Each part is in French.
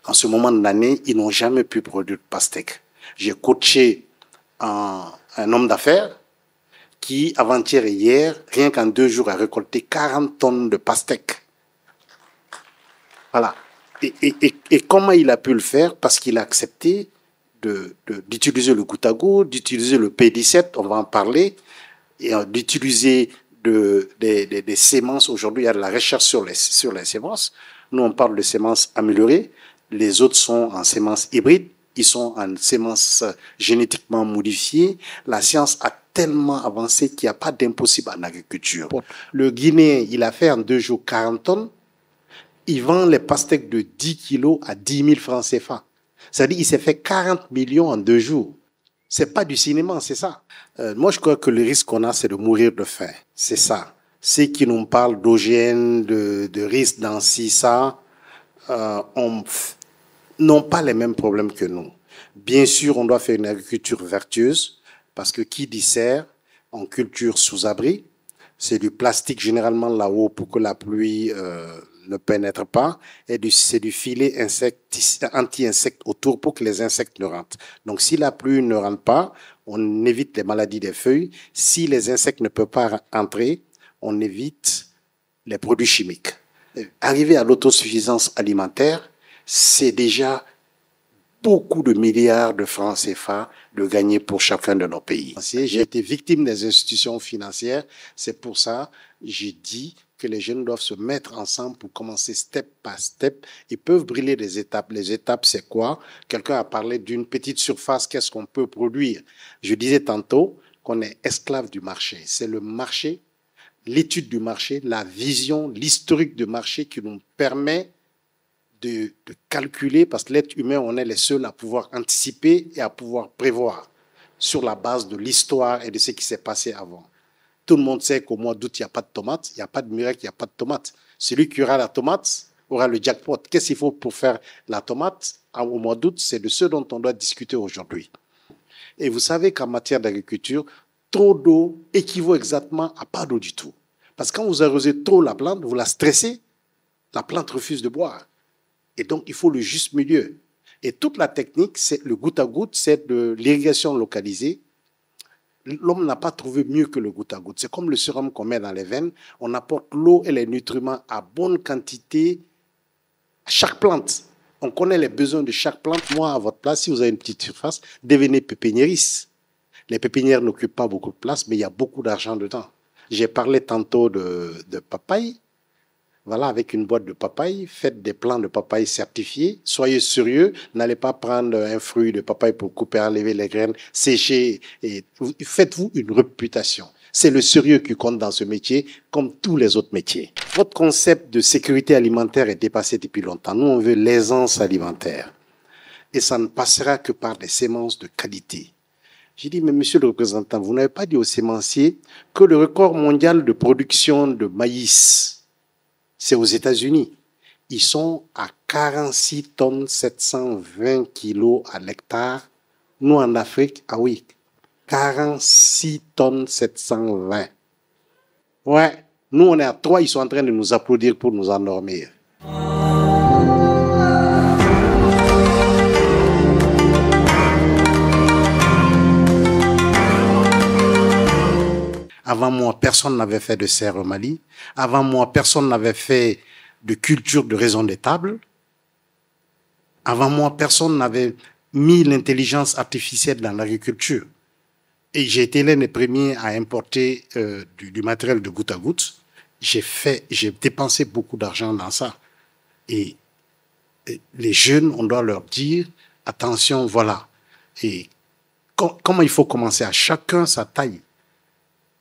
En ce moment de l'année, ils n'ont jamais pu produire de pastèque. J'ai coaché un homme d'affaires qui, avant-hier et hier, rien qu'en 2 jours, a récolté 40 tonnes de pastèques. Voilà. Et comment il a pu le faire? Parce qu'il a accepté d'utiliser le goutte à goutte, d'utiliser le P17, on va en parler, et d'utiliser des semences. Aujourd'hui, il y a de la recherche sur les semences. Nous, on parle de semences améliorées. Les autres sont en semences hybrides. Ils sont en semences génétiquement modifiées. La science a tellement avancé qu'il n'y a pas d'impossible en agriculture. Le Guinéen, il a fait en 2 jours 40 tonnes. Il vend les pastèques de 10 kilos à 10 000 francs CFA. C'est-à-dire qu'il s'est fait 40 millions en 2 jours. C'est pas du cinéma, c'est ça. Moi, je crois que le risque qu'on a, c'est de mourir de faim. C'est ça. Ceux qui nous parlent d'OGM, de risque dans ça, n'ont pas les mêmes problèmes que nous. Bien sûr, on doit faire une agriculture vertueuse, parce que qui dit serre en culture sous abri, c'est du plastique généralement là-haut pour que la pluie ne pénètre pas, et c'est du filet anti-insectes autour pour que les insectes ne rentrent. Donc si la pluie ne rentre pas, on évite les maladies des feuilles. Si les insectes ne peuvent pas entrer, on évite les produits chimiques. Arriver à l'autosuffisance alimentaire, c'est déjà beaucoup de milliards de francs CFA de gagner pour chacun de nos pays. J'ai été victime des institutions financières, c'est pour ça que j'ai dit que les jeunes doivent se mettre ensemble pour commencer step par step. Ils peuvent brûler des étapes. Les étapes, c'est quoi? Quelqu'un a parlé d'une petite surface, qu'est-ce qu'on peut produire? Je disais tantôt qu'on est esclave du marché. C'est le marché, l'étude du marché, la vision, l'historique du marché qui nous permet de calculer, parce que l'être humain, on est les seuls à pouvoir anticiper et à pouvoir prévoir sur la base de l'histoire et de ce qui s'est passé avant. Tout le monde sait qu'au mois d'août, il n'y a pas de tomates, il n'y a pas de miracle, il n'y a pas de tomates. Celui qui aura la tomate aura le jackpot. Qu'est-ce qu'il faut pour faire la tomate au mois d'août? C'est de ce dont on doit discuter aujourd'hui. Et vous savez qu'en matière d'agriculture, trop d'eau équivaut exactement à pas d'eau du tout. Parce que quand vous arrosez trop la plante, vous la stressez, la plante refuse de boire. Et donc, il faut le juste milieu. Et toute la technique, c'est le goutte à goutte, c'est de l'irrigation localisée. L'homme n'a pas trouvé mieux que le goutte à goutte. C'est comme le sérum qu'on met dans les veines. On apporte l'eau et les nutriments à bonne quantité à chaque plante. On connaît les besoins de chaque plante. Moi, à votre place, si vous avez une petite surface, devenez pépiniériste. Les pépinières n'occupent pas beaucoup de place, mais il y a beaucoup d'argent dedans. J'ai parlé tantôt de papaye. Voilà, avec une boîte de papaye, faites des plants de papaye certifiés. Soyez sérieux, n'allez pas prendre un fruit de papaye pour couper, enlever les graines, sécher. Et faites-vous une réputation. C'est le sérieux qui compte dans ce métier, comme tous les autres métiers. Votre concept de sécurité alimentaire est dépassé depuis longtemps. Nous, on veut l'aisance alimentaire. Et ça ne passera que par des semences de qualité. J'ai dit, mais monsieur le représentant, vous n'avez pas dit aux sémenciers que le record mondial de production de maïs, c'est aux États-Unis. Ils sont à 46 tonnes 720 kilos à l'hectare. Nous, en Afrique, ah oui, 46 tonnes 720. Ouais, nous, on est à 3, ils sont en train de nous applaudir pour nous endormir. Avant moi, personne n'avait fait de serre au Mali. Avant moi, personne n'avait fait de culture de raison des tables. Avant moi, personne n'avait mis l'intelligence artificielle dans l'agriculture. Et j'ai été l'un des premiers à importer du matériel de goutte à goutte. J'ai dépensé beaucoup d'argent dans ça. Et les jeunes, on doit leur dire, attention, voilà. Et comment il faut commencer? À chacun sa taille.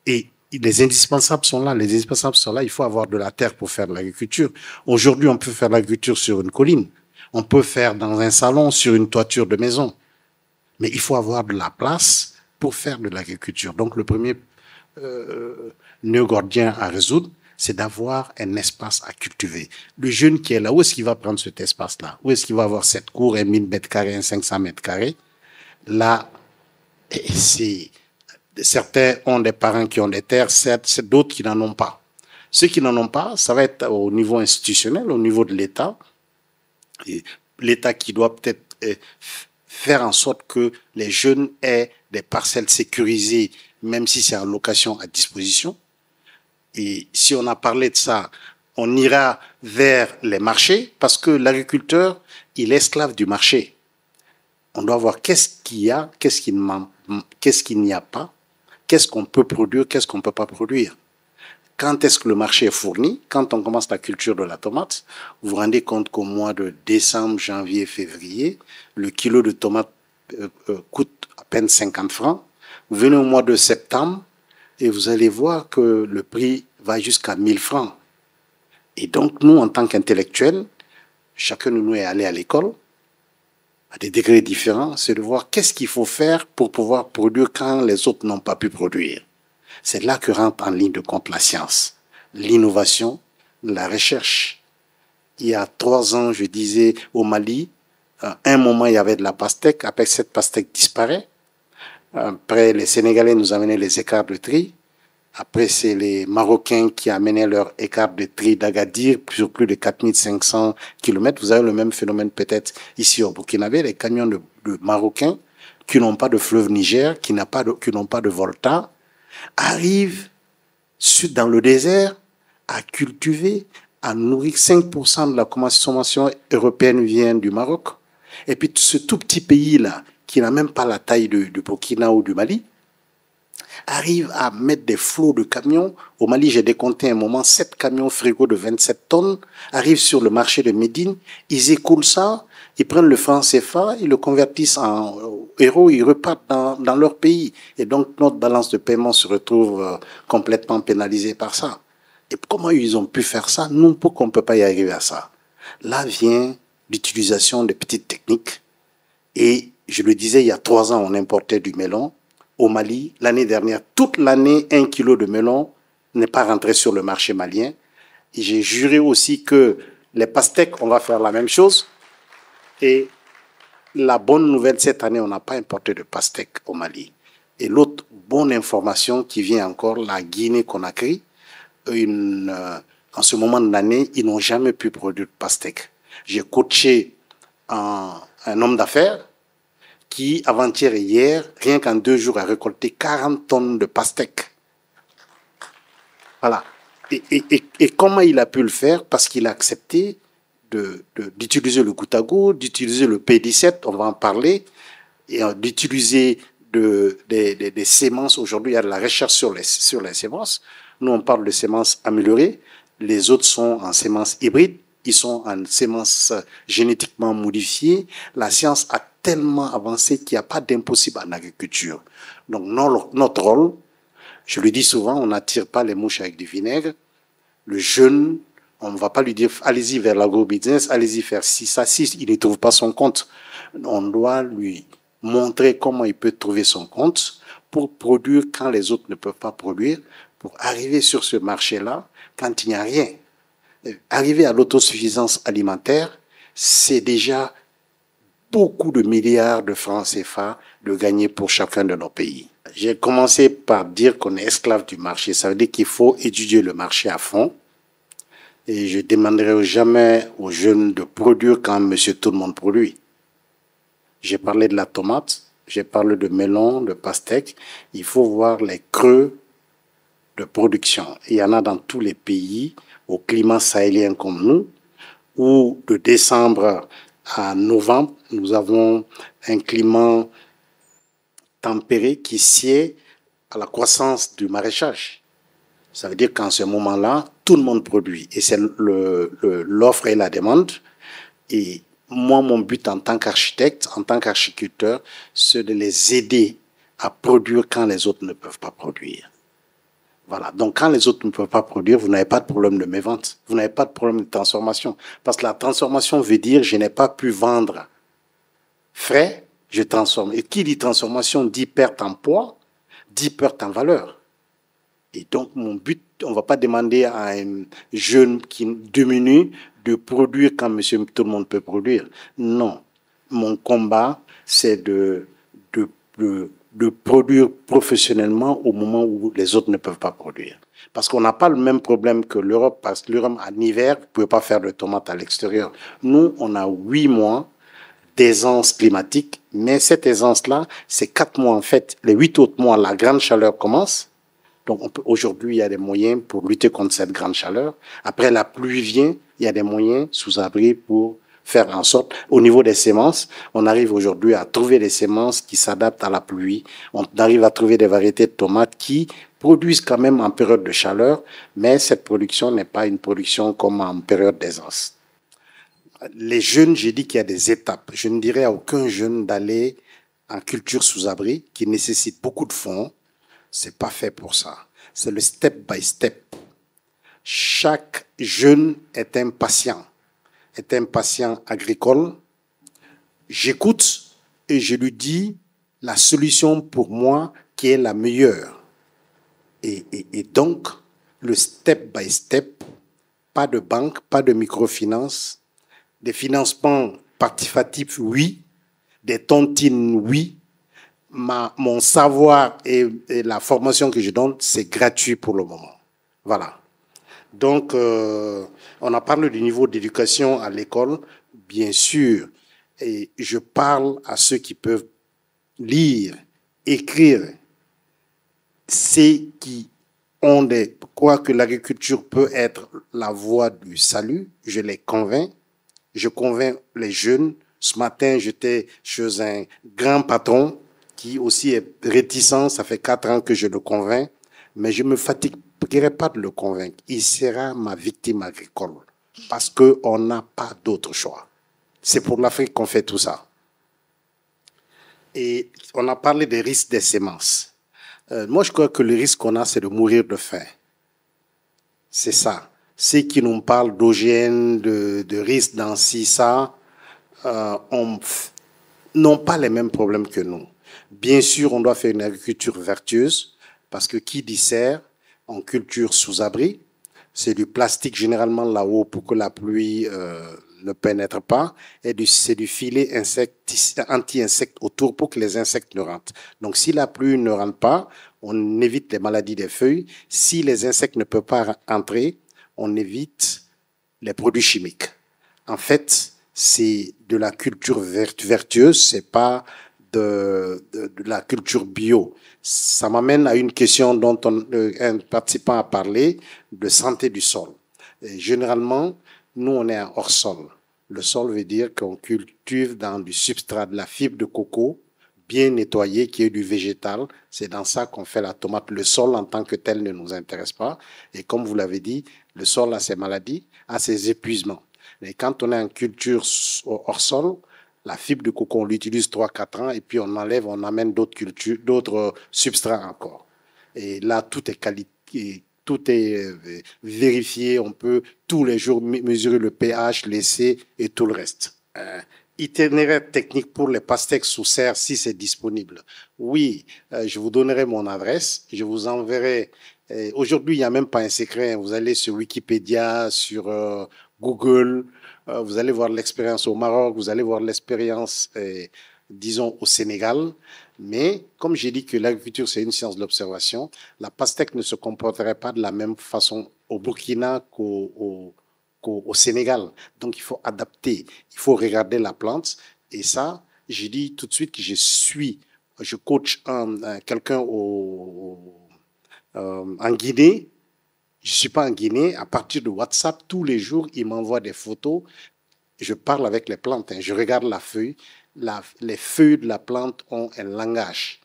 Et les indispensables sont là. Les indispensables sont là. Il faut avoir de la terre pour faire de l'agriculture. Aujourd'hui, on peut faire de l'agriculture sur une colline. On peut faire dans un salon, sur une toiture de maison. Mais il faut avoir de la place pour faire de l'agriculture. Donc, le premier nœud gordien à résoudre, c'est d'avoir un espace à cultiver. Le jeune qui est là, où est-ce qu'il va prendre cet espace-là? Où est-ce qu'il va avoir cette cour, un 1000 mètres carrés, un 500 mètres carrés? Là, c'est... Certains ont des parents qui ont des terres, c'est d'autres qui n'en ont pas. Ceux qui n'en ont pas, ça va être au niveau institutionnel, au niveau de l'État. Et l'État qui doit peut-être faire en sorte que les jeunes aient des parcelles sécurisées, même si c'est en location à disposition. Et si on a parlé de ça, on ira vers les marchés, parce que l'agriculteur, il est esclave du marché. On doit voir qu'est-ce qu'il y a, qu'est-ce qu'il n'y a pas, qu'est-ce qu'on peut produire, qu'est-ce qu'on ne peut pas produire. Quand est-ce que le marché est fourni? Quand on commence la culture de la tomate, vous vous rendez compte qu'au mois de décembre, janvier, février, le kilo de tomate coûte à peine 50 francs. Vous venez au mois de septembre et vous allez voir que le prix va jusqu'à 1000 francs. Et donc, nous, en tant qu'intellectuels, chacun de nous est allé à l'école, à des degrés différents, c'est de voir qu'est-ce qu'il faut faire pour pouvoir produire quand les autres n'ont pas pu produire. C'est là que rentre en ligne de compte la science, l'innovation, la recherche. Il y a 3 ans, je disais au Mali, à un moment il y avait de la pastèque, après cette pastèque disparaît. Après, les Sénégalais nous amenaient les écarts de tri. Après, c'est les Marocains qui amenaient leur écart de tri d'Agadir sur plus de 4500 km. Vous avez le même phénomène peut-être ici au Burkinabé, les camions de Marocains qui n'ont pas de fleuve Niger, qui n'ont pas de Volta, arrivent dans le désert à cultiver, à nourrir. 5% de la consommation européenne vient du Maroc. Et puis ce tout petit pays-là, qui n'a même pas la taille du Burkina ou du Mali, arrive à mettre des flots de camions. Au Mali, j'ai décompté un moment, 7 camions frigo de 27 tonnes arrivent sur le marché de Médine. Ils écoulent ça, ils prennent le franc CFA, ils le convertissent en euros, ils repartent dans leur pays. Et donc, notre balance de paiement se retrouve complètement pénalisée par ça. Et comment ils ont pu faire ça? Nous, pourquoi on ne peut pas y arriver à ça? Là vient l'utilisation de petites techniques. Et je le disais, il y a 3 ans, on importait du melon. Au Mali, l'année dernière, toute l'année, 1 kilo de melon n'est pas rentré sur le marché malien. Et j'ai juré aussi que les pastèques, on va faire la même chose. Et la bonne nouvelle, cette année, on n'a pas importé de pastèques au Mali. Et l'autre bonne information qui vient encore, la Guinée-Conakry, en ce moment de l'année, ils n'ont jamais pu produire de pastèques. J'ai coaché un homme d'affaires qui, avant-hier et hier, rien qu'en 2 jours, a récolté 40 tonnes de pastèques. Voilà. Et comment il a pu le faire? Parce qu'il a accepté d'utiliser le goutte à goutte, d'utiliser le P17, on va en parler, et d'utiliser des sémences. Aujourd'hui, il y a de la recherche sur les sémences. Nous, on parle de sémences améliorées. Les autres sont en sémences hybrides. Ils sont en sémences génétiquement modifiées. La science a tellement avancé qu'il n'y a pas d'impossible en agriculture. Donc, notre rôle, je le dis souvent, on n'attire pas les mouches avec du vinaigre. Le jeune, on ne va pas lui dire, allez-y vers l'agrobusiness, allez-y faire ci, ça, ci, il ne trouve pas son compte. On doit lui montrer comment il peut trouver son compte pour produire quand les autres ne peuvent pas produire, pour arriver sur ce marché-là quand il n'y a rien. Arriver à l'autosuffisance alimentaire, c'est déjà beaucoup de milliards de francs CFA de gagner pour chacun de nos pays. J'ai commencé par dire qu'on est esclave du marché. Ça veut dire qu'il faut étudier le marché à fond. Et je ne demanderai jamais aux jeunes de produire quand monsieur tout le monde produit. J'ai parlé de la tomate, j'ai parlé de melon, de pastèque. Il faut voir les creux de production. Il y en a dans tous les pays, au climat sahélien comme nous, où de décembre à novembre, nous avons un climat tempéré qui sied à la croissance du maraîchage. Ça veut dire qu'en ce moment-là, tout le monde produit. Et c'est l'offre et la demande. Et moi, mon but en tant qu'architecte, en tant qu'archiculteur, c'est de les aider à produire quand les autres ne peuvent pas produire. Voilà. Donc, quand les autres ne peuvent pas produire, vous n'avez pas de problème de mévente. Vous n'avez pas de problème de transformation. Parce que la transformation veut dire je n'ai pas pu vendre frais, je transforme. Et qui dit transformation dit perte en poids, dit perte en valeur. Et donc, mon but, on ne va pas demander à un jeune qui diminue de produire quand monsieur tout le monde peut produire. Non. Mon combat, c'est de produire professionnellement au moment où les autres ne peuvent pas produire. Parce qu'on n'a pas le même problème que l'Europe, parce que l'Europe, en hiver, vous ne pouvez pas faire de tomates à l'extérieur. Nous, on a 8 mois d'aisance climatique, mais cette aisance-là, c'est 4 mois en fait. Les 8 autres mois, la grande chaleur commence. Donc aujourd'hui, il y a des moyens pour lutter contre cette grande chaleur. Après, la pluie vient, il y a des moyens sous abri pour faire en sorte, au niveau des semences, on arrive aujourd'hui à trouver des semences qui s'adaptent à la pluie. On arrive à trouver des variétés de tomates qui produisent quand même en période de chaleur, mais cette production n'est pas une production comme en période d'aisance. Les jeunes, j'ai dit qu'il y a des étapes. Je ne dirais à aucun jeune d'aller en culture sous abri qui nécessite beaucoup de fonds. C'est pas fait pour ça. C'est le step by step. Chaque jeune est un patient agricole. J'écoute et je lui dis la solution pour moi qui est la meilleure. Et donc, le step by step, pas de banque, pas de microfinance, des financements participatifs, oui, des tontines, oui. Mon savoir et la formation que je donne, c'est gratuit pour le moment. Voilà. Donc, on a parlé du niveau d'éducation à l'école, bien sûr. Et je parle à ceux qui peuvent lire, écrire, ceux qui croient que l'agriculture peut être la voie du salut, je les convainc. Je convainc les jeunes. Ce matin, j'étais chez un grand patron qui aussi est réticent. Ça fait 4 ans que je le convainc, mais je ne me fatiguerai pas de le convaincre. Il sera ma victime agricole parce qu'on n'a pas d'autre choix. C'est pour l'Afrique qu'on fait tout ça. Et on a parlé des risques des semences. Moi, je crois que le risque qu'on a, c'est de mourir de faim. C'est ça. Ceux qui nous parlent d'OGM, de risques dans ça, n'ont pas les mêmes problèmes que nous. Bien sûr, on doit faire une agriculture vertueuse, parce que qui dit serre en culture sous abri, c'est du plastique généralement là-haut pour que la pluie ne pénètre pas, et c'est du filet anti-insectes autour pour que les insectes ne rentrent. Donc si la pluie ne rentre pas, on évite les maladies des feuilles. Si les insectes ne peuvent pas entrer, on évite les produits chimiques. En fait, c'est de la culture vertueuse, c'est pas de la culture bio. Ça m'amène à une question dont un participant a parlé, de santé du sol. Et généralement, nous, on est en hors-sol. Le sol veut dire qu'on cultive dans du substrat, de la fibre de coco, bien nettoyée, qui est du végétal. C'est dans ça qu'on fait la tomate. Le sol en tant que tel ne nous intéresse pas. Et comme vous l'avez dit, le sol a ses maladies, a ses épuisements. Et quand on est en culture hors sol, la fibre de coco, on l'utilise 3-4 ans et puis on enlève, on amène d'autres cultures, d'autres substrats encore. Et là, tout est qualité, tout est vérifié. On peut tous les jours mesurer le pH, l'essai et tout le reste. Itinéraire technique pour les pastèques sous serre si c'est disponible. Oui, je vous donnerai mon adresse, je vous enverrai. Aujourd'hui, il n'y a même pas un secret. Vous allez sur Wikipédia, sur Google, vous allez voir l'expérience au Maroc, vous allez voir l'expérience, disons, au Sénégal. Mais comme j'ai dit que l'agriculture, c'est une science de l'observation, la pastèque ne se comporterait pas de la même façon au Burkina qu'au Sénégal. Donc, il faut adapter, il faut regarder la plante. Et ça, j'ai dit tout de suite que je coach quelqu'un en Guinée. Je ne suis pas en Guinée. À partir de WhatsApp, tous les jours, il m'envoie des photos. Je parle avec les plantes. Je regarde la feuille. Les feuilles de la plante ont un langage.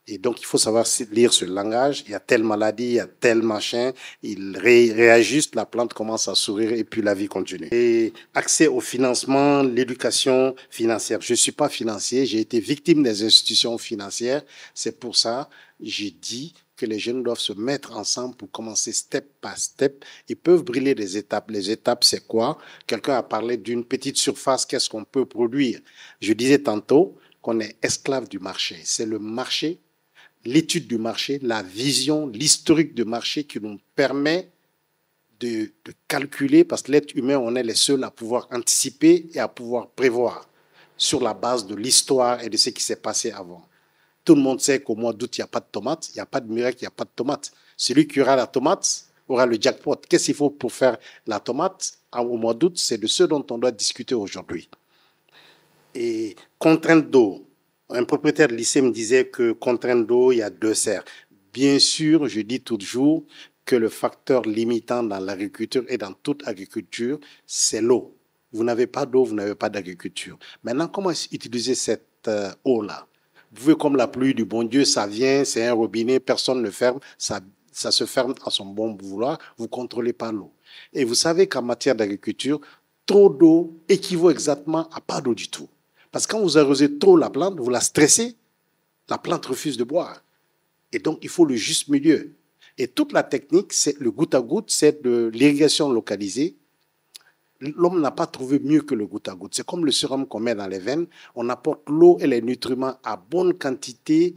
Et donc, il faut savoir lire ce langage. Il y a telle maladie, il y a tel machin. Il réajuste, la plante commence à sourire et puis la vie continue. Et accès au financement, l'éducation financière. Je ne suis pas financier. J'ai été victime des institutions financières. C'est pour ça que j'ai dit que les jeunes doivent se mettre ensemble pour commencer step par step. Ils peuvent brûler des étapes. Les étapes, c'est quoi? Quelqu'un a parlé d'une petite surface. Qu'est-ce qu'on peut produire? Je disais tantôt qu'on est esclave du marché. C'est le marché, l'étude du marché, la vision, l'historique du marché qui nous permet de calculer, parce que l'être humain, on est les seuls à pouvoir anticiper et à pouvoir prévoir sur la base de l'histoire et de ce qui s'est passé avant. Tout le monde sait qu'au mois d'août, il n'y a pas de tomates, il n'y a pas de miracle, il n'y a pas de tomates. Celui qui aura la tomate aura le jackpot. Qu'est-ce qu'il faut pour faire la tomate au mois d'août? C'est de ce dont on doit discuter aujourd'hui. Et contrainte d'eau. Un propriétaire de lycée me disait que contrainte d'eau, il y a 2 serres. Bien sûr, je dis toujours que le facteur limitant dans l'agriculture et dans toute agriculture, c'est l'eau. Vous n'avez pas d'eau, vous n'avez pas d'agriculture. Maintenant, comment utiliser cette eau-là? Vous pouvez, comme la pluie du bon Dieu, ça vient, c'est un robinet, personne ne ferme, ça se ferme à son bon vouloir, vous ne contrôlez pas l'eau. Et vous savez qu'en matière d'agriculture, trop d'eau équivaut exactement à pas d'eau du tout. Parce que quand vous arrosez trop la plante, vous la stressez, la plante refuse de boire. Et donc, il faut le juste milieu. Et toute la technique, c'est le goutte à goutte, c'est de l'irrigation localisée. L'homme n'a pas trouvé mieux que le goutte à goutte. C'est comme le sérum qu'on met dans les veines. On apporte l'eau et les nutriments à bonne quantité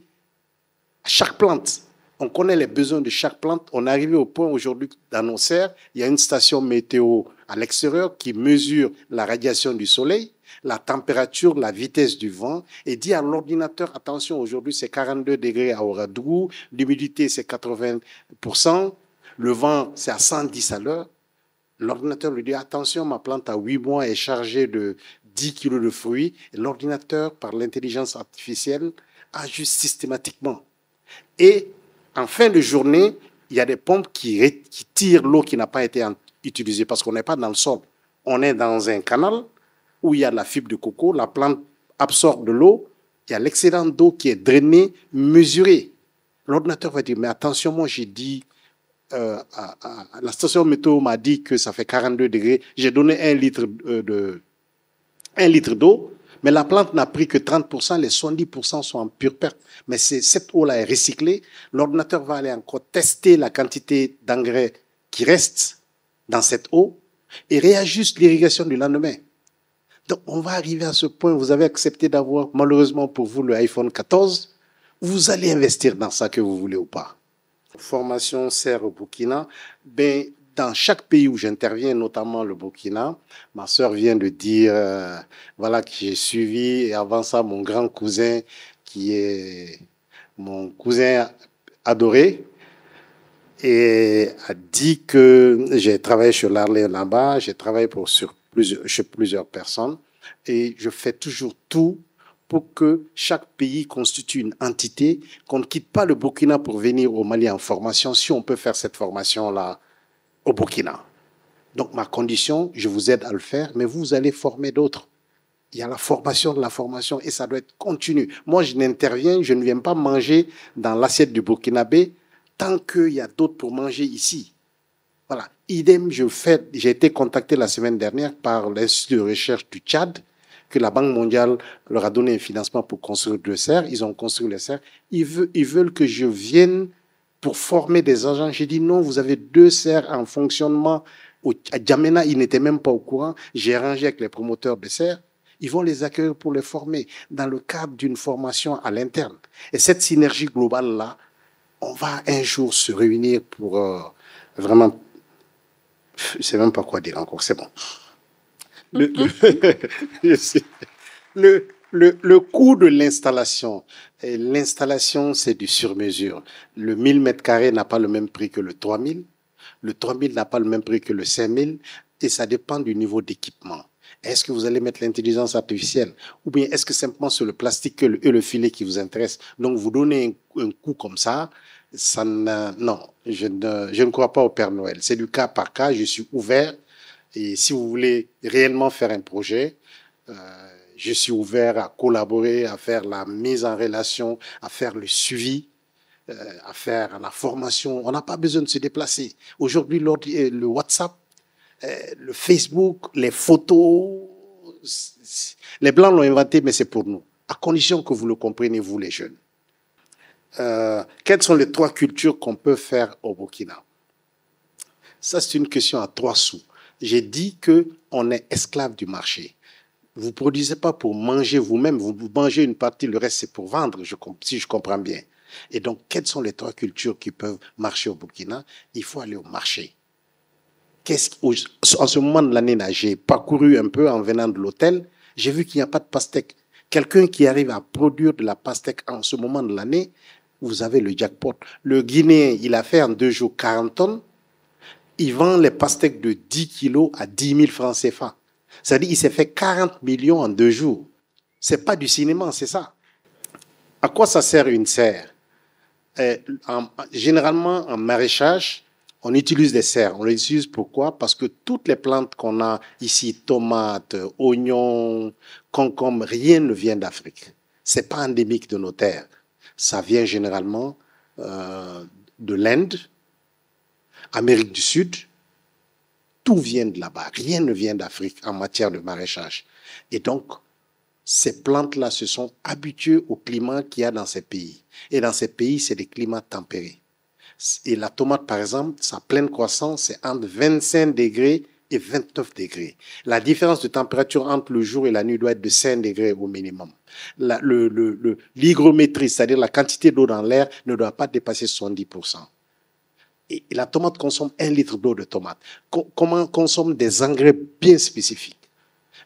à chaque plante. On connaît les besoins de chaque plante. On est arrivé au point aujourd'hui, dans nos serres, il y a une station météo à l'extérieur qui mesure la radiation du soleil, la température, la vitesse du vent, et dit à l'ordinateur, attention, aujourd'hui c'est 42 degrés à Ouagadougou, l'humidité c'est 80%, le vent c'est à 110 à l'heure. L'ordinateur lui dit, attention, ma plante à 8 mois est chargée de 10 kilos de fruits. Et l'ordinateur, par l'intelligence artificielle, ajuste systématiquement. Et en fin de journée, il y a des pompes qui tirent l'eau qui n'a pas été utilisée parce qu'on n'est pas dans le sol. On est dans un canal où il y a de la fibre de coco, la plante absorbe de l'eau, il y a l'excédent d'eau qui est drainé, mesuré. L'ordinateur va dire, mais attention, moi j'ai dit, la station météo m'a dit que ça fait 42 degrés, j'ai donné 1 litre d'eau, mais la plante n'a pris que 30%, les 70% sont en pure perte. Mais cette eau-là est recyclée. L'ordinateur va aller encore tester la quantité d'engrais qui reste dans cette eau et réajuste l'irrigation du lendemain. Donc, on va arriver à ce point. Vous avez accepté d'avoir, malheureusement pour vous, le iPhone 14. Vous allez investir dans ça, que vous voulez ou pas. Formation serre au Burkina. Ben, dans chaque pays où j'interviens, notamment le Burkina, ma sœur vient de dire, voilà, que j'ai suivi, et avant ça, mon grand cousin, qui est mon cousin adoré, et a dit que j'ai travaillé sur l'Arlé là-bas, j'ai travaillé chez plusieurs personnes, et je fais toujours tout pour que chaque pays constitue une entité, qu'on ne quitte pas le Burkina pour venir au Mali en formation, si on peut faire cette formation-là au Burkina. Donc, ma condition, je vous aide à le faire, mais vous allez former d'autres. Il y a la formation de la formation et ça doit être continu. Moi, je n'interviens, je ne viens pas manger dans l'assiette du Burkinabé tant qu'il y a d'autres pour manger ici. Voilà. Idem, j'ai été contacté la semaine dernière par l'Institut de recherche du Tchad, que la Banque mondiale leur a donné un financement pour construire 2 serres. Ils ont construit les serres. Ils veulent que je vienne pour former des agents. J'ai dit non, vous avez 2 serres en fonctionnement. À Djamena, ils n'étaient même pas au courant. J'ai arrangé avec les promoteurs de serres. Ils vont les accueillir pour les former dans le cadre d'une formation à l'interne. Et cette synergie globale-là, on va un jour se réunir pour vraiment... Je ne sais même pas quoi dire encore, c'est bon. Le coût de l'installation, c'est du sur-mesure. Le 1000 mètres carrés n'a pas le même prix que le 3000. Le 3000 n'a pas le même prix que le 5000. Et ça dépend du niveau d'équipement. Est-ce que vous allez mettre l'intelligence artificielle? Ou bien est-ce que simplement c'est le plastique et le filet qui vous intéresse? Donc vous donnez un coût comme ça, non, je ne crois pas au Père Noël. C'est du cas par cas, je suis ouvert. Et si vous voulez réellement faire un projet, je suis ouvert à collaborer, à faire la mise en relation, à faire le suivi, à faire la formation. On n'a pas besoin de se déplacer. Aujourd'hui, le WhatsApp, le Facebook, les photos, les Blancs l'ont inventé, mais c'est pour nous, à condition que vous le compreniez, vous les jeunes. Quelles sont les 3 cultures qu'on peut faire au Burkina? Ça, c'est une question à 3 sous. J'ai dit qu'on est esclave du marché. Vous ne produisez pas pour manger vous-même, vous mangez une partie, le reste c'est pour vendre, si je comprends bien. Et donc, quelles sont les 3 cultures qui peuvent marcher au Burkina? Il faut aller au marché. En ce moment de l'année, j'ai parcouru un peu en venant de l'hôtel, j'ai vu qu'il n'y a pas de pastèque. Quelqu'un qui arrive à produire de la pastèque en ce moment de l'année, vous avez le jackpot. Le Guinéen, il a fait en 2 jours 40 tonnes. Il vend les pastèques de 10 kilos à 10 000 francs CFA. C'est-à-dire qu'il s'est fait 40 millions en 2 jours. C'est pas du cinéma, c'est ça. À quoi ça sert une serre? Généralement, en maraîchage, on utilise des serres. On les utilise pourquoi? Parce que toutes les plantes qu'on a ici, tomates, oignons, concombres, rien ne vient d'Afrique. C'est pas endémique de nos terres. Ça vient généralement de l'Inde, Amérique du Sud. Tout vient de là-bas. Rien ne vient d'Afrique en matière de maraîchage. Et donc, ces plantes-là se sont habituées au climat qu'il y a dans ces pays. Et dans ces pays, c'est des climats tempérés. Et la tomate, par exemple, sa pleine croissance, c'est entre 25 degrés et 29 degrés. La différence de température entre le jour et la nuit doit être de 5 degrés au minimum. L'hygrométrie, c'est-à-dire la quantité d'eau dans l'air, ne doit pas dépasser 70%. Et la tomate consomme 1 litre d'eau de tomate. Comment consomme des engrais bien spécifiques.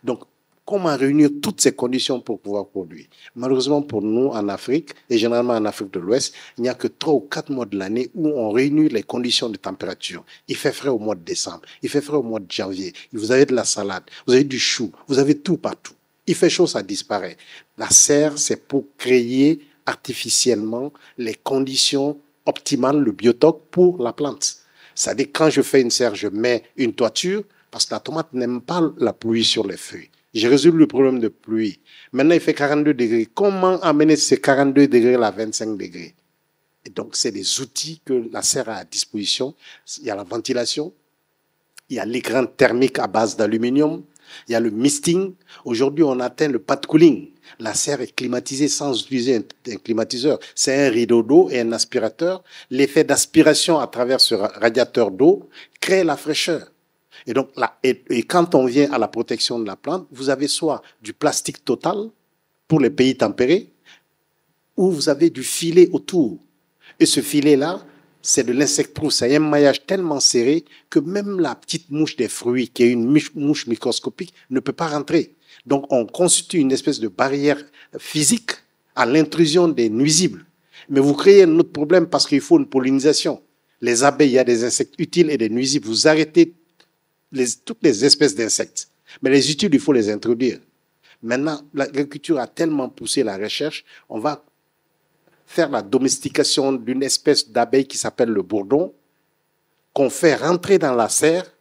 Donc, comment réunir toutes ces conditions pour pouvoir produire? Malheureusement pour nous en Afrique, et généralement en Afrique de l'Ouest, il n'y a que 3 ou 4 mois de l'année où on réunit les conditions de température. Il fait frais au mois de décembre, il fait frais au mois de janvier. Vous avez de la salade, vous avez du chou, vous avez tout partout. Il fait chaud, ça disparaît. La serre, c'est pour créer artificiellement les conditions optimales, le biotope pour la plante. C'est-à-dire quand je fais une serre, je mets une toiture parce que la tomate n'aime pas la pluie sur les feuilles. J'ai résolu le problème de pluie. Maintenant, il fait 42 degrés. Comment amener ces 42 degrés à 25 degrés? Et donc, c'est des outils que la serre a à disposition. Il y a la ventilation, il y a l'écran thermique à base d'aluminium, il y a le misting. Aujourd'hui, on atteint le pad cooling. La serre est climatisée sans utiliser un climatiseur. C'est un rideau d'eau et un aspirateur. L'effet d'aspiration à travers ce radiateur d'eau crée la fraîcheur. Et donc, et quand on vient à la protection de la plante, vous avez soit du plastique total pour les pays tempérés, ou vous avez du filet autour. Et ce filet-là, c'est de l'insecte-proof. C'est un maillage tellement serré que même la petite mouche des fruits, qui est une mouche microscopique, ne peut pas rentrer. Donc, on constitue une espèce de barrière physique à l'intrusion des nuisibles. Mais vous créez un autre problème parce qu'il faut une pollinisation. Les abeilles, il y a des insectes utiles et des nuisibles. Vous arrêtez toutes les espèces d'insectes. Mais les utiles, il faut les introduire. Maintenant, l'agriculture a tellement poussé la recherche, on va faire la domestication d'une espèce d'abeille qui s'appelle le bourdon, qu'on fait rentrer dans la serre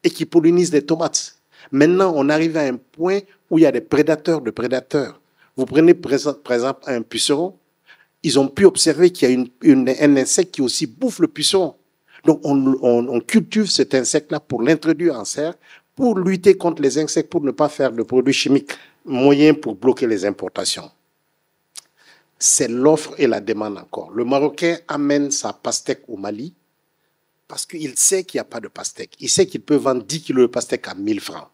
et qui pollinise les tomates. Maintenant, on arrive à un point où il y a des prédateurs de prédateurs. Vous prenez par exemple un puceron, ils ont pu observer qu'il y a un insecte qui aussi bouffe le puceron. Donc, on cultive cet insecte-là pour l'introduire en serre, pour lutter contre les insectes, pour ne pas faire de produits chimiques, moyens pour bloquer les importations. C'est l'offre et la demande encore. Le Marocain amène sa pastèque au Mali parce qu'il sait qu'il n'y a pas de pastèque. Il sait qu'il peut vendre 10 kilos de pastèque à 1000 francs.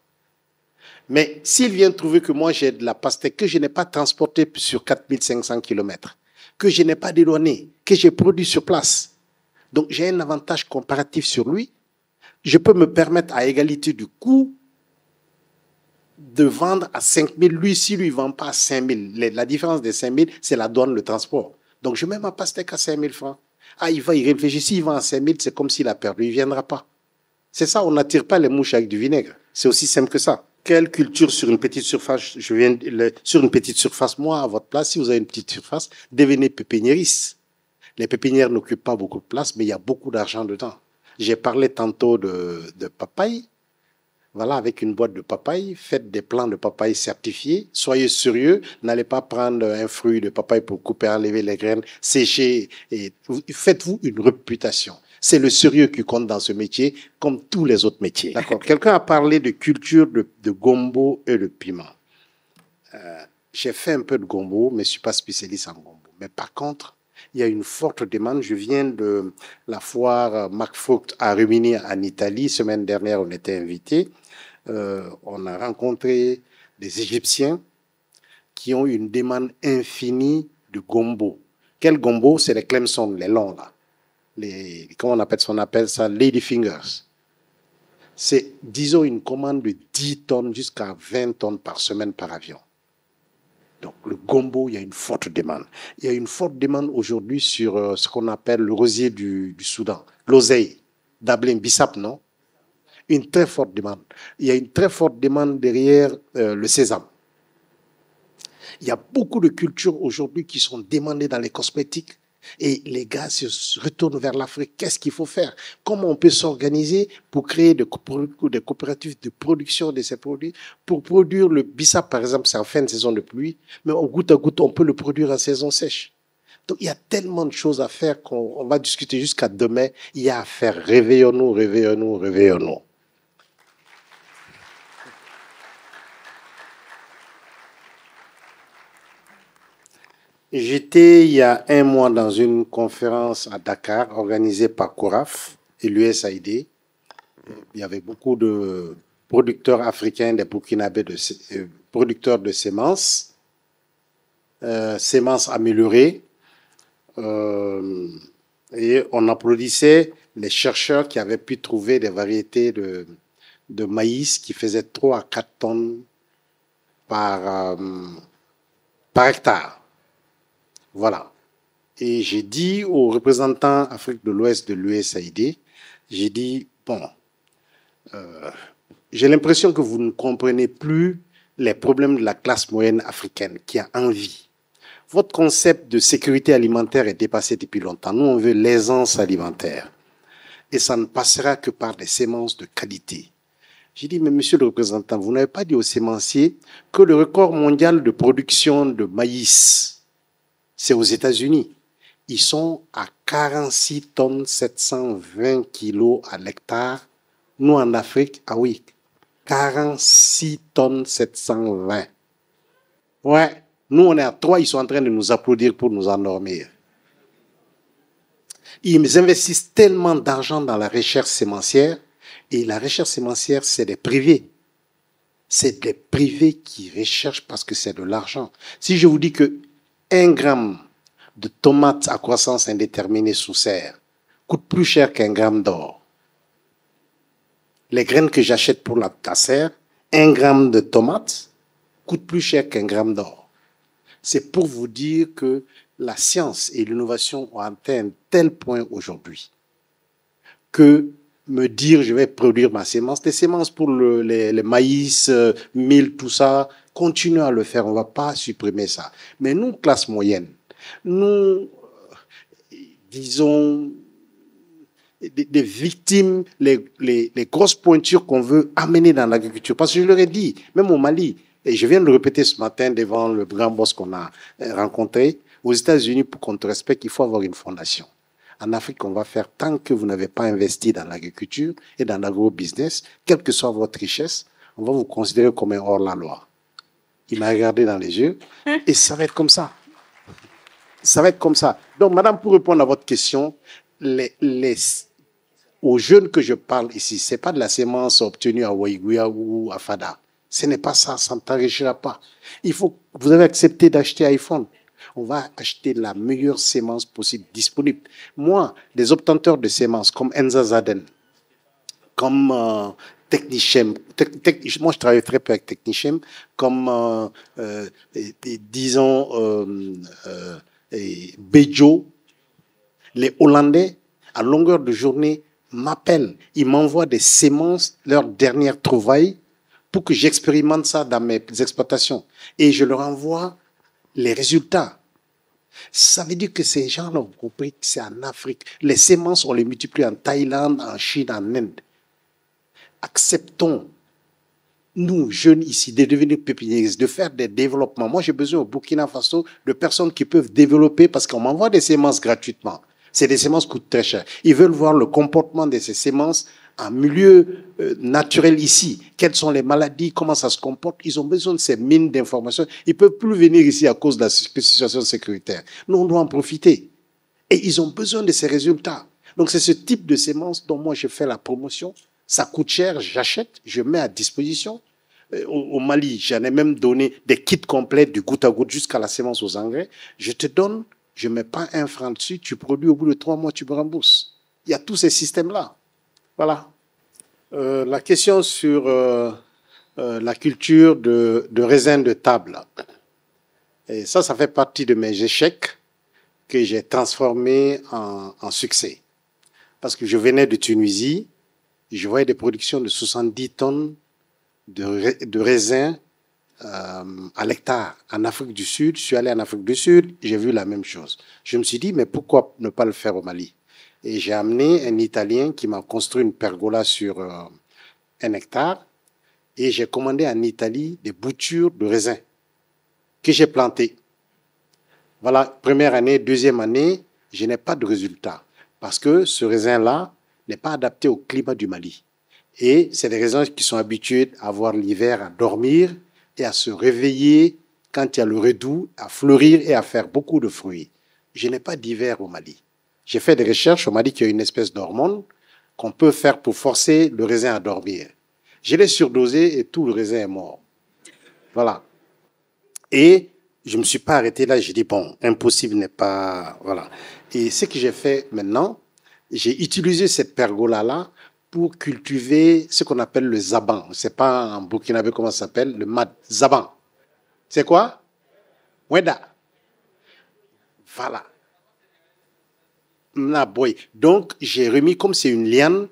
Mais s'il vient trouver que moi j'ai de la pastèque que je n'ai pas transportée sur 4500 km, que je n'ai pas dédouanée, que j'ai produit sur place, donc j'ai un avantage comparatif sur lui, je peux me permettre à égalité du coût de vendre à 5 000. Lui, si lui ne vend pas à 5 000, la différence des 5 000, c'est la douane, le transport. Donc je mets ma pastèque à 5 000 francs. Ah, il réfléchir. S'il vend à 5 000, c'est comme s'il a perdu, il ne viendra pas. C'est ça, on n'attire pas les mouches avec du vinaigre. C'est aussi simple que ça. Quelle culture sur une petite surface? Sur une petite surface, moi, à votre place, si vous avez une petite surface, devenez pépiniériste. Les pépinières n'occupent pas beaucoup de place, mais il y a beaucoup d'argent dedans. J'ai parlé tantôt de papaye. Voilà, avec une boîte de papaye, faites des plants de papaye certifiés. Soyez sérieux, n'allez pas prendre un fruit de papaye pour couper, enlever les graines, sécher. Et faites-vous une réputation. C'est le sérieux qui compte dans ce métier, comme tous les autres métiers. D'accord. Quelqu'un a parlé de culture de gombo et de piment. J'ai fait un peu de gombo, mais je ne suis pas spécialiste en gombo. Mais par contre, il y a une forte demande. Je viens de la foire Marktfrucht à Rimini en Italie. Semaine dernière, on était invités. On a rencontré des Égyptiens qui ont une demande infinie de gombo. Quel gombo? C'est les Clemson, les longs là. Comment on appelle ça? On appelle ça lady fingers. C'est, disons, une commande de 10 tonnes jusqu'à 20 tonnes par semaine par avion. Donc, le gombo, il y a une forte demande. Il y a une forte demande aujourd'hui sur ce qu'on appelle le rosier du Soudan, l'oseille, Dablin, Bissap, non? Une très forte demande. Il y a une très forte demande derrière le sésame. Il y a beaucoup de cultures aujourd'hui qui sont demandées dans les cosmétiques. Et les gars se retournent vers l'Afrique. Qu'est-ce qu'il faut faire? Comment on peut s'organiser pour créer des coopératives de production de ces produits? Pour produire le bissap, par exemple, c'est en fin de saison de pluie, mais au goutte à goutte, on peut le produire en saison sèche. Donc, il y a tellement de choses à faire qu'on va discuter jusqu'à demain. Il y a à faire. Réveillons-nous, réveillons-nous, réveillons-nous. J'étais il y a un mois dans une conférence à Dakar organisée par CORAF et l'USAID. Il y avait beaucoup de producteurs africains, des Burkinabés, producteurs de semences, semences améliorées. Et on applaudissait les chercheurs qui avaient pu trouver des variétés de maïs qui faisaient 3 à 4 tonnes par hectare. Voilà. Et j'ai dit aux représentants Afrique de l'Ouest de l'USAID, j'ai dit, bon, j'ai l'impression que vous ne comprenez plus les problèmes de la classe moyenne africaine qui a envie. Votre concept de sécurité alimentaire est dépassé depuis longtemps. Nous, on veut l'aisance alimentaire. Et ça ne passera que par des semences de qualité. J'ai dit, mais monsieur le représentant, vous n'avez pas dit aux sémenciers que le record mondial de production de maïs, c'est aux États-Unis. Ils sont à 46 tonnes 720 kilos à l'hectare. Nous, en Afrique, ah oui, 46 tonnes 720. Ouais, nous, on est à 3, ils sont en train de nous applaudir pour nous endormir. Ils investissent tellement d'argent dans la recherche sémencière, et la recherche sémencière, c'est des privés. C'est des privés qui recherchent parce que c'est de l'argent. Si je vous dis que 1 gramme de tomates à croissance indéterminée sous serre coûte plus cher qu'1 gramme d'or. Les graines que j'achète pour la serre, 1 gramme de tomates coûte plus cher qu'1 gramme d'or. C'est pour vous dire que la science et l'innovation ont atteint un tel point aujourd'hui que me dire je vais produire ma sémence, les sémences pour les maïs, mil, tout ça, continuez à le faire, on ne va pas supprimer ça. Mais nous, classe moyenne, nous, disons, des victimes, les grosses pointures qu'on veut amener dans l'agriculture. Parce que je leur ai dit, même au Mali, et je viens de le répéter ce matin devant le grand boss qu'on a rencontré, aux États-Unis, pour qu'on te respecte, il faut avoir une fondation. En Afrique, on va faire tant que vous n'avez pas investi dans l'agriculture et dans l'agro-business, quelle que soit votre richesse, on va vous considérer comme un hors-la-loi. Il m'a regardé dans les yeux et ça va être comme ça. Ça va être comme ça. Donc, madame, pour répondre à votre question, aux jeunes que je parle ici, ce n'est pas de la sémence obtenue à Waïgouya ou à Fada. Ce n'est pas ça, ça ne t'enrichira pas. Vous avez accepté d'acheter iPhone. On va acheter la meilleure sémence possible, disponible. Moi, des obtenteurs de sémences comme Enza Zaden, comme Technichem, moi je travaille très peu avec Technichem, comme, disons, Bejo, les Hollandais, à longueur de journée, m'appellent. Ils m'envoient des sémences, leur dernière trouvaille, pour que j'expérimente ça dans mes exploitations. Et je leur envoie les résultats. Ça veut dire que ces gens-là ont compris que c'est en Afrique. Les sémences, on les multiplie en Thaïlande, en Chine, en Inde. Acceptons, nous, jeunes ici, de devenir pépiniéristes, de faire des développements. Moi, j'ai besoin au Burkina Faso de personnes qui peuvent développer parce qu'on m'envoie des sémences gratuitement. C'est des sémences qui coûtent très cher. Ils veulent voir le comportement de ces sémences en milieu naturel ici. Quelles sont les maladies, comment ça se comporte. Ils ont besoin de ces mines d'informations. Ils ne peuvent plus venir ici à cause de la situation sécuritaire. Nous, on doit en profiter. Et ils ont besoin de ces résultats. Donc, c'est ce type de sémences dont moi, je fais la promotion. Ça coûte cher, j'achète, je mets à disposition. Au Mali, j'en ai même donné des kits complets du goutte à goutte jusqu'à la sémence aux engrais. Je te donne, je ne mets pas 1 franc dessus, tu produis au bout de 3 mois, tu me rembourses. Il y a tous ces systèmes-là. Voilà. La question sur la culture de raisin de table. Et ça fait partie de mes échecs que j'ai transformés en succès. Parce que je venais de Tunisie, je voyais des productions de 70 tonnes de raisins à l'hectare. En Afrique du Sud, je suis allé en Afrique du Sud, j'ai vu la même chose. Je me suis dit, mais pourquoi ne pas le faire au Mali? Et j'ai amené un Italien qui m'a construit une pergola sur 1 hectare. Et j'ai commandé en Italie des boutures de raisins que j'ai plantées. Voilà, première année, deuxième année, je n'ai pas de résultat. Parce que ce raisin-là n'est pas adapté au climat du Mali. Et c'est des raisins qui sont habitués à voir l'hiver, à dormir et à se réveiller quand il y a le redoux, à fleurir et à faire beaucoup de fruits. Je n'ai pas d'hiver au Mali. J'ai fait des recherches au Mali qu'il y a une espèce d'hormone qu'on peut faire pour forcer le raisin à dormir. Je l'ai surdosé et tout le raisin est mort. Voilà. Et je ne me suis pas arrêté là. J'ai dit, bon, impossible n'est pas... Voilà. Et ce que j'ai fait maintenant, j'ai utilisé cette pergola-là pour cultiver ce qu'on appelle le zaban. Je ne sais pas en burkinabé comment ça s'appelle, le mad. Zaban. C'est quoi? Weda. Voilà. Donc, j'ai remis, comme c'est une liane,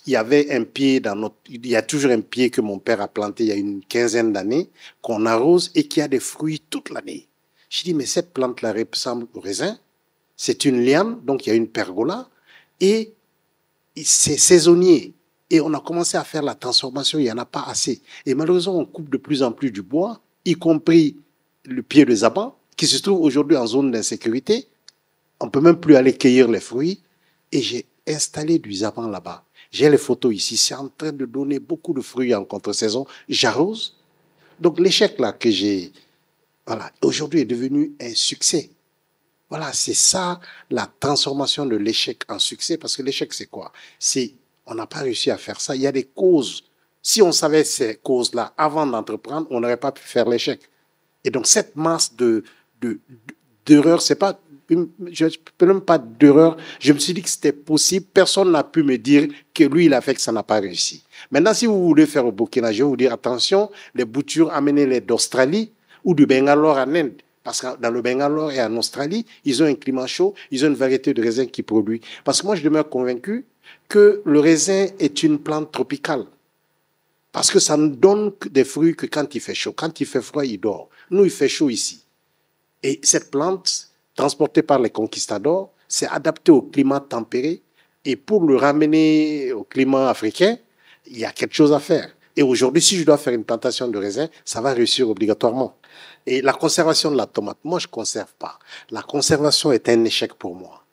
il y avait un pied dans notre... Il y a toujours un pied que mon père a planté il y a une quinzaine d'années, qu'on arrose et qui a des fruits toute l'année. J'ai dit, mais cette plante-là ressemble au raisin. C'est une liane, donc il y a une pergola, et c'est saisonnier. Et on a commencé à faire la transformation, il n'y en a pas assez. Et malheureusement, on coupe de plus en plus du bois, y compris le pied de zaban, qui se trouve aujourd'hui en zone d'insécurité. On ne peut même plus aller cueillir les fruits. Et j'ai installé du zaban là-bas. J'ai les photos ici. C'est en train de donner beaucoup de fruits en contre-saison. J'arrose. Donc l'échec là que j'ai, voilà, aujourd'hui est devenu un succès. Voilà, c'est ça la transformation de l'échec en succès. Parce que l'échec, c'est quoi? C'est, on n'a pas réussi à faire ça. Il y a des causes. Si on savait ces causes-là avant d'entreprendre, on n'aurait pas pu faire l'échec. Et donc cette masse d'erreurs, c'est pas... Je ne peux même pas d'erreur. Je me suis dit que c'était possible. Personne n'a pu me dire que lui, il a fait que ça n'a pas réussi. Maintenant, si vous voulez faire au Burkina, je vais vous dire, attention, les boutures, amenez-les d'Australie ou du Bangalore en Inde. Parce que dans le Bangalore et en Australie, ils ont un climat chaud, ils ont une variété de raisins qui produisent. Parce que moi, je demeure convaincu que le raisin est une plante tropicale. Parce que ça ne donne des fruits que quand il fait chaud. Quand il fait froid, il dort. Nous, il fait chaud ici. Et cette plante, transporté par les conquistadors, c'est adapté au climat tempéré. Et pour le ramener au climat africain, il y a quelque chose à faire. Et aujourd'hui, si je dois faire une plantation de raisin, ça va réussir obligatoirement. Et la conservation de la tomate, moi, je ne conserve pas. La conservation est un échec pour moi.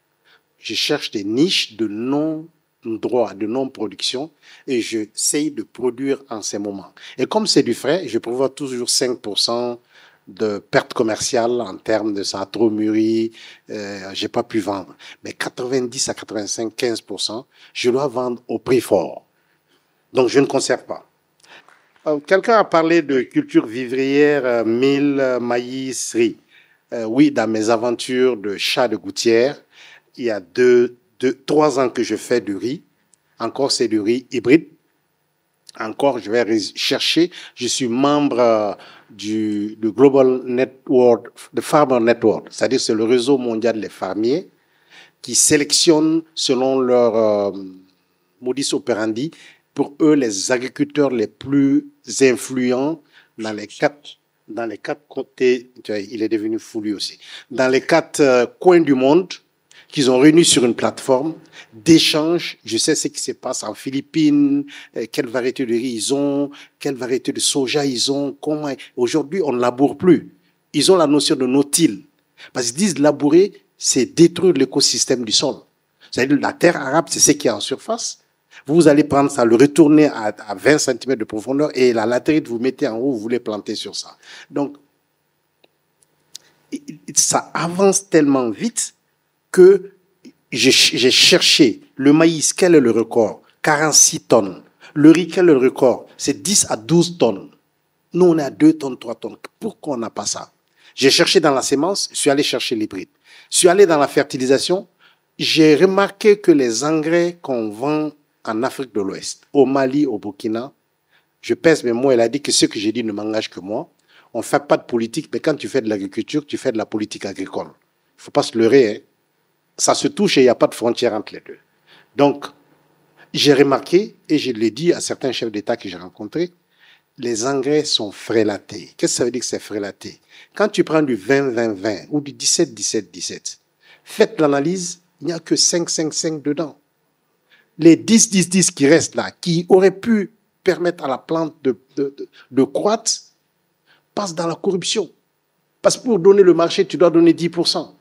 Je cherche des niches de non-droit, de non-production, et j'essaye de produire en ces moments. Et comme c'est du frais, je prévois toujours 5% de perte commerciale en termes de ça a trop mûri, j'ai pas pu vendre. Mais 90 à 85, 15%, je dois vendre au prix fort. Donc je ne conserve pas. Quelqu'un a parlé de culture vivrière, mil, maïs, riz. Oui, dans mes aventures de chat de gouttière, il y a 3 ans que je fais du riz. Encore, c'est du riz hybride. Encore, je vais chercher. Je suis membre du Global Network, de Farmer Network, c'est-à-dire c'est le réseau mondial des fermiers qui sélectionne selon leur modus operandi, pour eux, les agriculteurs les plus influents dans les 4 côtés, il est devenu fou lui aussi, dans les 4 coins du monde, qu'ils ont réunis sur une plateforme d'échange. Je sais ce qui se passe en Philippines, quelle variété de riz ils ont, quelle variété de soja ils ont, comment. Aujourd'hui, on ne laboure plus. Ils ont la notion de no-till. Parce qu'ils disent labourer, c'est détruire l'écosystème du sol. C'est-à-dire la terre arabe, c'est ce qui est en surface. Vous allez prendre ça, le retourner à 20 cm de profondeur et la latérite, vous mettez en haut, vous voulez planter sur ça. Donc, ça avance tellement vite que j'ai cherché le maïs, quel est le record? 46 tonnes. Le riz, quel est le record? C'est 10 à 12 tonnes. Nous, on est à 2 tonnes, 3 tonnes. Pourquoi on n'a pas ça? J'ai cherché dans la sémence, je suis allé chercher l'hybride. Je suis allé dans la fertilisation, j'ai remarqué que les engrais qu'on vend en Afrique de l'Ouest, au Mali, au Burkina, je pèse mes mots, elle a dit que ce que j'ai dit ne m'engage que moi. On ne fait pas de politique, mais quand tu fais de l'agriculture, tu fais de la politique agricole. Il ne faut pas se leurrer. Hein. Ça se touche et il n'y a pas de frontière entre les deux. Donc, j'ai remarqué, et je l'ai dit à certains chefs d'État que j'ai rencontrés, les engrais sont frélatés. Qu'est-ce que ça veut dire que c'est frélaté? Quand tu prends du 20-20-20 ou du 17-17-17, faites l'analyse, il n'y a que 5-5-5 dedans. Les 10-10-10 qui restent là, qui auraient pu permettre à la plante de croître, passent dans la corruption. Parce que pour donner le marché, tu dois donner 10%.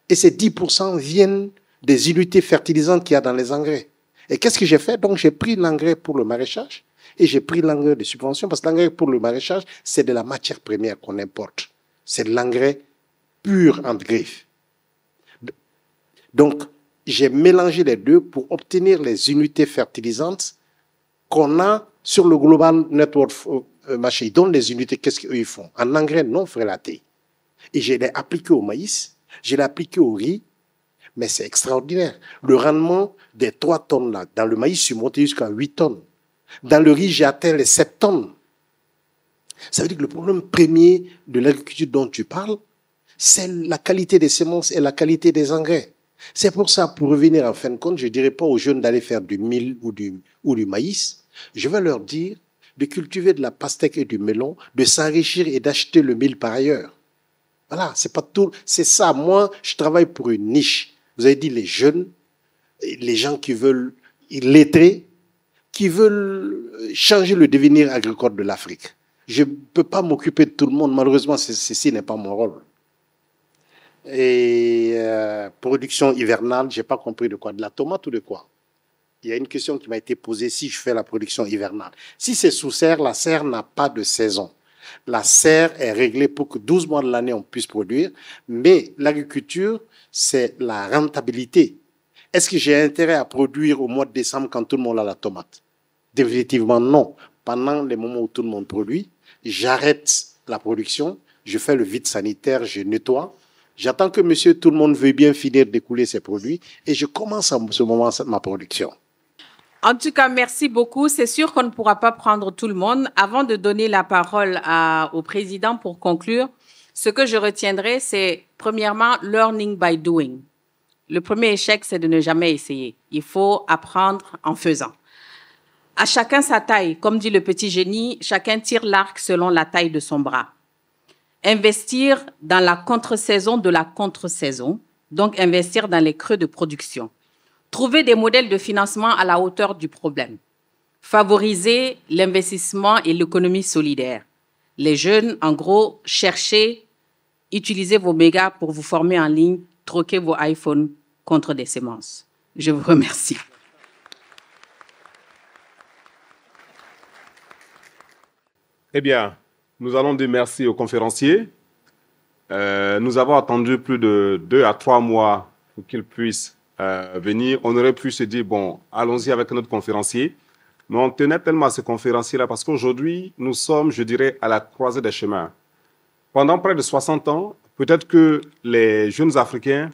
Et ces 10% viennent des unités fertilisantes qu'il y a dans les engrais. Et qu'est-ce que j'ai fait? Donc, j'ai pris l'engrais pour le maraîchage et j'ai pris l'engrais de subvention parce que l'engrais pour le maraîchage, c'est de la matière première qu'on importe. C'est de l'engrais pur entre griffes. Donc, j'ai mélangé les deux pour obtenir les unités fertilisantes qu'on a sur le Global Network Marché. Ils donnent les unités, qu'est-ce qu'ils font? En engrais non frélaté. Et je l'ai appliqué au maïs, je l'ai appliqué au riz, mais c'est extraordinaire. Le rendement des 3 tonnes là, dans le maïs, je suis monté jusqu'à 8 tonnes. Dans le riz, j'ai atteint les 7 tonnes. Ça veut dire que le problème premier de l'agriculture dont tu parles, c'est la qualité des semences et la qualité des engrais. C'est pour ça, pour revenir en fin de compte, je ne dirais pas aux jeunes d'aller faire du mil ou du maïs. Je vais leur dire de cultiver de la pastèque et du melon, de s'enrichir et d'acheter le mil par ailleurs. Voilà, c'est pas tout. C'est ça. Moi, je travaille pour une niche. Vous avez dit les jeunes, les gens qui veulent lettrer, qui veulent changer le devenir agricole de l'Afrique. Je ne peux pas m'occuper de tout le monde. Malheureusement, ceci n'est pas mon rôle. Et production hivernale, je n'ai pas compris de quoi. De la tomate ou de quoi? Il y a une question qui m'a été posée si je fais la production hivernale. Si c'est sous serre, la serre n'a pas de saison. La serre est réglée pour que 12 mois de l'année, on puisse produire. Mais l'agriculture, c'est la rentabilité. Est-ce que j'ai intérêt à produire au mois de décembre quand tout le monde a la tomate? Définitivement non. Pendant les moments où tout le monde produit, j'arrête la production, je fais le vide sanitaire, je nettoie. J'attends que monsieur tout le monde veuille bien finir d'écouler ses produits et je commence à ce moment ma production. En tout cas, merci beaucoup. C'est sûr qu'on ne pourra pas prendre tout le monde. Avant de donner la parole au président pour conclure, ce que je retiendrai, c'est premièrement, learning by doing. Le premier échec, c'est de ne jamais essayer. Il faut apprendre en faisant. À chacun sa taille. Comme dit le petit génie, chacun tire l'arc selon la taille de son bras. Investir dans la contre-saison de la contre-saison, donc investir dans les creux de production. Trouver des modèles de financement à la hauteur du problème. Favoriser l'investissement et l'économie solidaire. Les jeunes, en gros, cherchez, utilisez vos mégas pour vous former en ligne, troquez vos iPhones contre des semences. Je vous remercie. Eh bien, nous allons dire merci aux conférenciers. Nous avons attendu plus de 2 à 3 mois pour qu'ils puissent venir. On aurait pu se dire, bon, allons-y avec notre conférencier. Mais on tenait tellement à ce conférencier-là parce qu'aujourd'hui, nous sommes, je dirais, à la croisée des chemins. Pendant près de 60 ans, peut-être que les jeunes Africains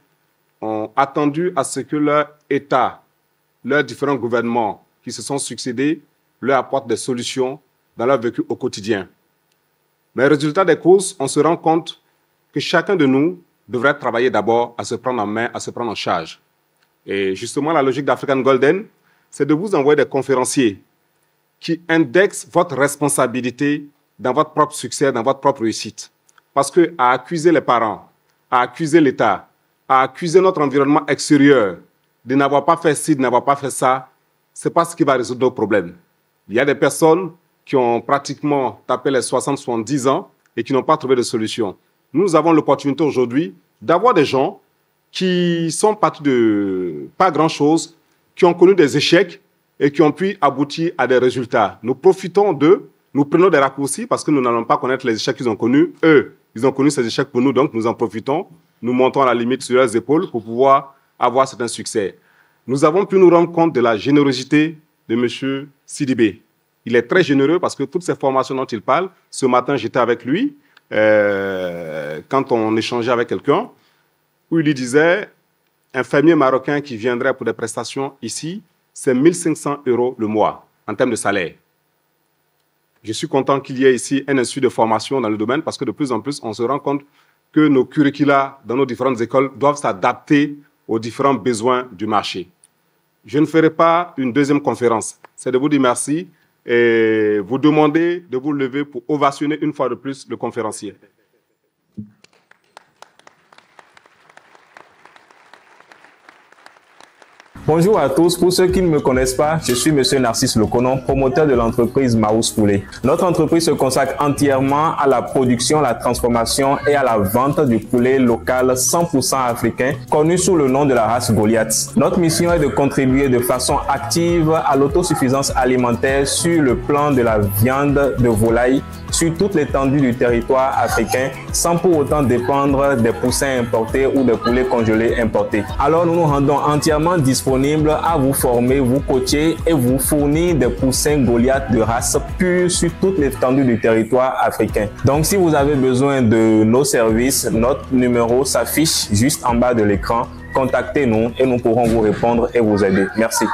ont attendu à ce que leur État, leurs différents gouvernements qui se sont succédés, leur apportent des solutions dans leur vécu au quotidien. Mais résultat des courses, on se rend compte que chacun de nous devrait travailler d'abord à se prendre en main, à se prendre en charge. Et justement, la logique d'African Golden, c'est de vous envoyer des conférenciers qui indexent votre responsabilité dans votre propre succès, dans votre propre réussite. Parce qu'à accuser les parents, à accuser l'État, à accuser notre environnement extérieur de n'avoir pas fait ci, de n'avoir pas fait ça, ce n'est pas ce qui va résoudre nos problèmes. Il y a des personnes qui ont pratiquement tapé les 60-70 ans et qui n'ont pas trouvé de solution. Nous avons l'opportunité aujourd'hui d'avoir des gens qui sont partis de pas grand-chose, qui ont connu des échecs et qui ont pu aboutir à des résultats. Nous profitons d'eux, nous prenons des raccourcis parce que nous n'allons pas connaître les échecs qu'ils ont connus. Eux, ils ont connu ces échecs pour nous, donc nous en profitons. Nous montons à la limite sur leurs épaules pour pouvoir avoir certains succès. Nous avons pu nous rendre compte de la générosité de M. Sidibé. Il est très généreux parce que toutes ces formations dont il parle, ce matin, j'étais avec lui quand on échangeait avec quelqu'un, où il lui disait, un fermier marocain qui viendrait pour des prestations ici, c'est 1 500 € le mois en termes de salaire. Je suis content qu'il y ait ici un institut de formation dans le domaine parce que de plus en plus, on se rend compte que nos curricula dans nos différentes écoles doivent s'adapter aux différents besoins du marché. Je ne ferai pas une deuxième conférence. C'est de vous dire merci et vous demander de vous lever pour ovationner une fois de plus le conférencier. Bonjour à tous. Pour ceux qui ne me connaissent pas, je suis Monsieur Narcisse Leconon, promoteur de l'entreprise Maous Poulet. Notre entreprise se consacre entièrement à la production, la transformation et à la vente du poulet local 100% africain, connu sous le nom de la race Goliath. Notre mission est de contribuer de façon active à l'autosuffisance alimentaire sur le plan de la viande de volaille sur toute l'étendue du territoire africain, sans pour autant dépendre des poussins importés ou des poulets congelés importés. Alors nous nous rendons entièrement disponibles à vous former, vous coacher et vous fournir des poussins Goliath de race pure sur toute l'étendue du territoire africain. Donc si vous avez besoin de nos services, notre numéro s'affiche juste en bas de l'écran. Contactez-nous et nous pourrons vous répondre et vous aider. Merci.